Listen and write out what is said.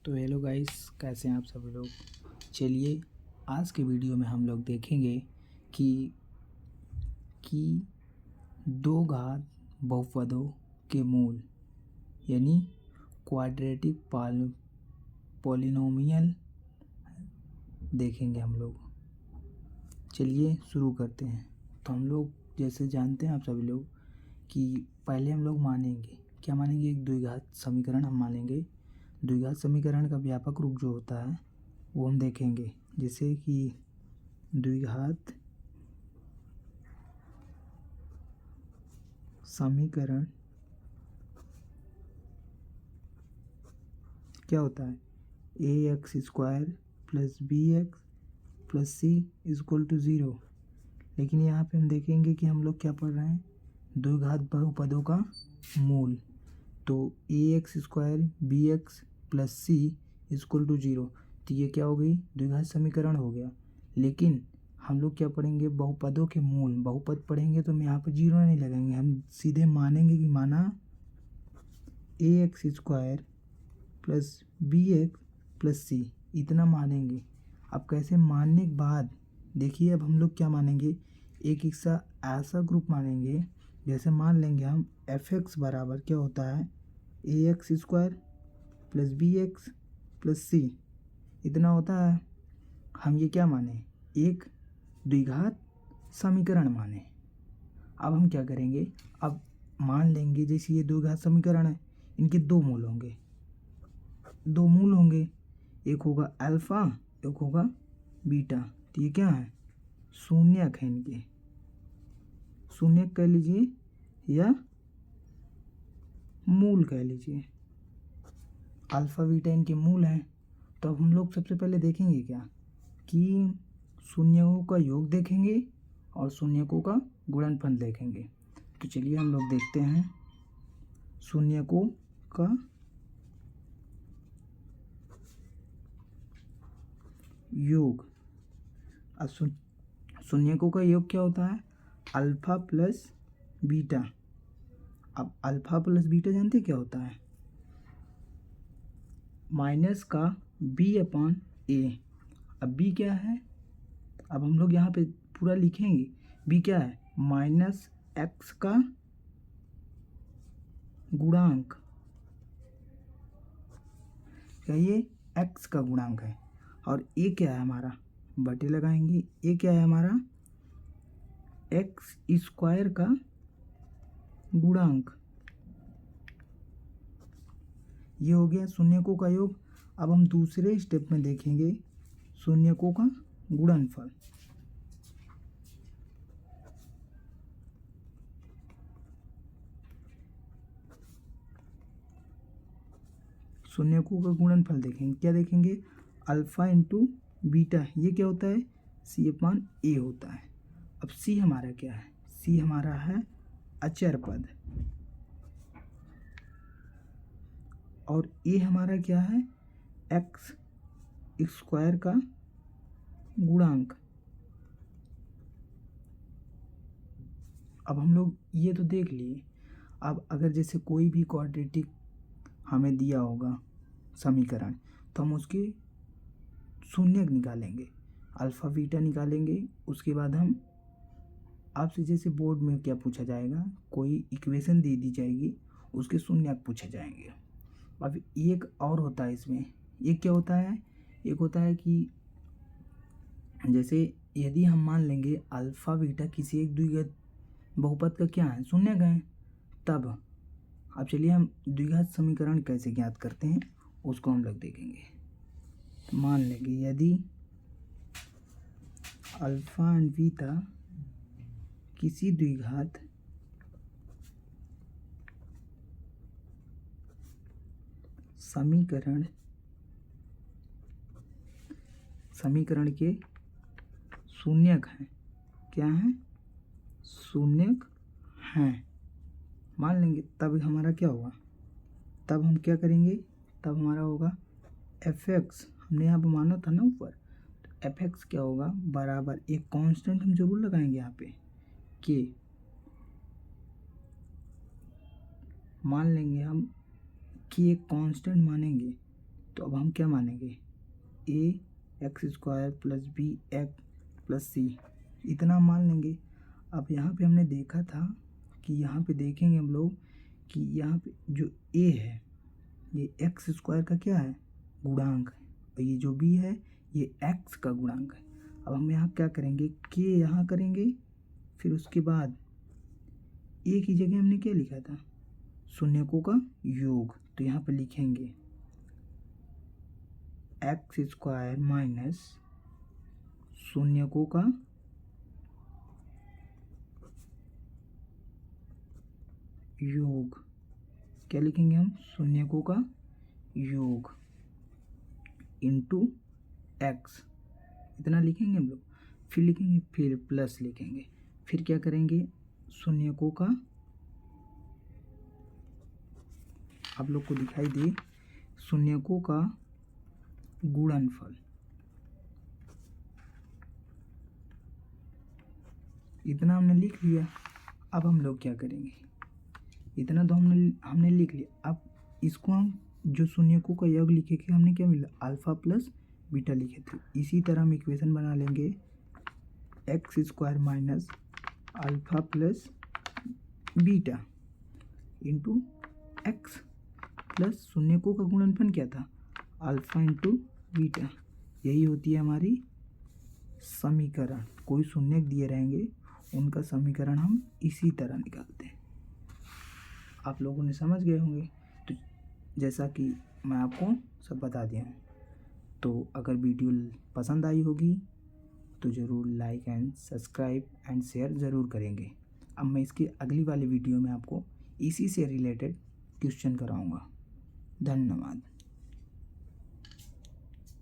तो hello guys, कैसे हैं आप सभी लोग। चलिए आज के वीडियो में हम लोग देखेंगे कि दो घात बहुपदों के मूल यानी क्वाड्रेटिक पॉलिनोमियल देखेंगे हम लोग। चलिए शुरू करते हैं। तो हम लोग जैसे जानते हैं आप सभी लोग कि पहले हम लोग मानेंगे, क्या मानेंगे, एक द्विघात समीकरण हम मानेंगे। द्विघात समीकरण का व्यापक रूप जो होता है वो हम देखेंगे, जैसे कि द्विघात समीकरण क्या होता है, ax² + bx + c = 0। लेकिन यहाँ पे हम देखेंगे कि हम लोग क्या पढ़ रहे हैं, द्विघात बहुपदों का मूल। तो ax² bx + c = 0, तो ये क्या हो गई, द्विघात समीकरण हो गया। लेकिन हम लोग क्या पढ़ेंगे, बहुपदों के मूल। बहुपद पढ़ेंगे तो हम यहाँ पर 0 नहीं लगाएंगे, हम सीधे मानेंगे कि माना ax² + bx + c, इतना मानेंगे। अब कैसे मानने के बाद देखिए, अब हम लोग क्या मानेंगे, एक ऐसा ग्रुप मानेंगे, जैसे मान लेंगे हम fx बराबर क्या होता है, ax² + bx + c, इतना होता है। हम ये क्या माने, एक द्विघात समीकरण माने। अब हम क्या करेंगे, अब मान लेंगे जैसे ये द्विघात समीकरण है, इनके दो मूल होंगे, एक होगा अल्फा, एक होगा बीटा। तो ये क्या है, शून्यक है, इनके शून्यक कह लीजिए या मूल कह लीजिए। अल्फा बीटा इनके मूल हैं। तो अब हम लोग सबसे पहले देखेंगे क्या, कि शून्यकों का योग देखेंगे और शून्यकों का गुणनफल देखेंगे। तो चलिए हम लोग देखते हैं शून्यकों का योग। शून्यकों का योग क्या होता है, अल्फा प्लस बीटा। अब अल्फा प्लस बीटा जानते क्या होता है, माइनस का b/a। अब b क्या है, अब हम लोग यहाँ पे पूरा लिखेंगे, b क्या है, -x का गुणांक। क्या ये x का गुणांक है, और a क्या है हमारा, बटे लगाएंगे, a क्या है हमारा, x² का गुणांक। ये हो गया शून्यकों का योग। अब हम दूसरे स्टेप में देखेंगे शून्यकों का गुणनफल। शून्यकों का गुणनफल देखेंगे, क्या देखेंगे, अल्फा इंटू बीटा, ये क्या होता है, c/a होता है। अब c हमारा क्या है, c हमारा है अचर पद, और a हमारा क्या है, x² का गुणांक। अब हम लोग ये तो देख लिए। अब अगर जैसे कोई भी क्वाड्रेटिक हमें दिया होगा समीकरण, तो हम उसके शून्यक निकालेंगे, अल्फा बीटा निकालेंगे। उसके बाद हम आपसे जैसे बोर्ड में क्या पूछा जाएगा, कोई इक्वेशन दे दी जाएगी, उसके शून्यक पूछे जाएंगे। अब एक और होता है इसमें, एक क्या होता है, एक होता है कि जैसे यदि हम मान लेंगे अल्फा बीटा किसी एक द्विघात बहुपद का क्या है, शून्यक है, तब अब चलिए हम द्विघात समीकरण कैसे ज्ञात करते हैं उसको हम लोग देखेंगे। तो मान लेंगे यदि अल्फा एंड बीटा किसी द्विघात समीकरण के शून्यक हैं, क्या हैं, शून्यक हैं, मान लेंगे, तब हमारा क्या होगा, तब हम क्या करेंगे, तब हमारा होगा fx, हमने यहाँ पर माना था ना ऊपर, तो fx क्या होगा, बराबर एक कांस्टेंट हम जरूर लगाएंगे यहाँ पे, k, मान लेंगे हम कि एक कांस्टेंट मानेंगे, तो अब हम क्या मानेंगे, A X square plus B X plus C, इतना मान लेंगे। अब यहाँ पे हमने देखा था कि यहाँ पे देखेंगे हम लोग कि यहाँ पे जो ए है ये एक्स स्क्वायर का क्या है, गुणांक है, और ये जो बी है ये एक्स का गुणांक है। अब हम यहाँ क्या करेंगे, के यहाँ करेंगे, फिर उसके बाद ए की जगह हमने क्या लिखा था, शून्यकों का योग, तो यहाँ पे लिखेंगे एक्स स्क्वायर माइनस शून्यकों का योग, क्या लिखेंगे हम, शून्यकों का योग इंटू एक्स, इतना लिखेंगे हम लोग। फिर लिखेंगे, फिर प्लस लिखेंगे, फिर क्या करेंगे, शून्यकों का, आप लोग को दिखाई दे, शून्यकों का गुणनफल, इतना हमने लिख लिया। अब हम लोग क्या करेंगे, इतना तो हमने लिख लिया। अब इसको हम जो शून्यकों का योग लिखे के हमने क्या मिला, अल्फा प्लस बीटा लिखे थे, इसी तरह हम इक्वेशन बना लेंगे X square minus alpha plus beta into X plus शून्यकों का गुणनफल क्या था, अल्फा इंटू बीटा, यही होती है हमारी समीकरण। कोई शून्यक दिए रहेंगे उनका समीकरण हम इसी तरह निकालते हैं। आप लोगों ने समझ गए होंगे, तो जैसा कि मैं आपको सब बता दिया हूँ। तो अगर वीडियो पसंद आई होगी तो ज़रूर like and subscribe and share ज़रूर करेंगे। अब मैं इसकी अगली वाली वीडियो में आपको इसी से रिलेटेड क्वेश्चन कराऊंगा। धन्यवाद।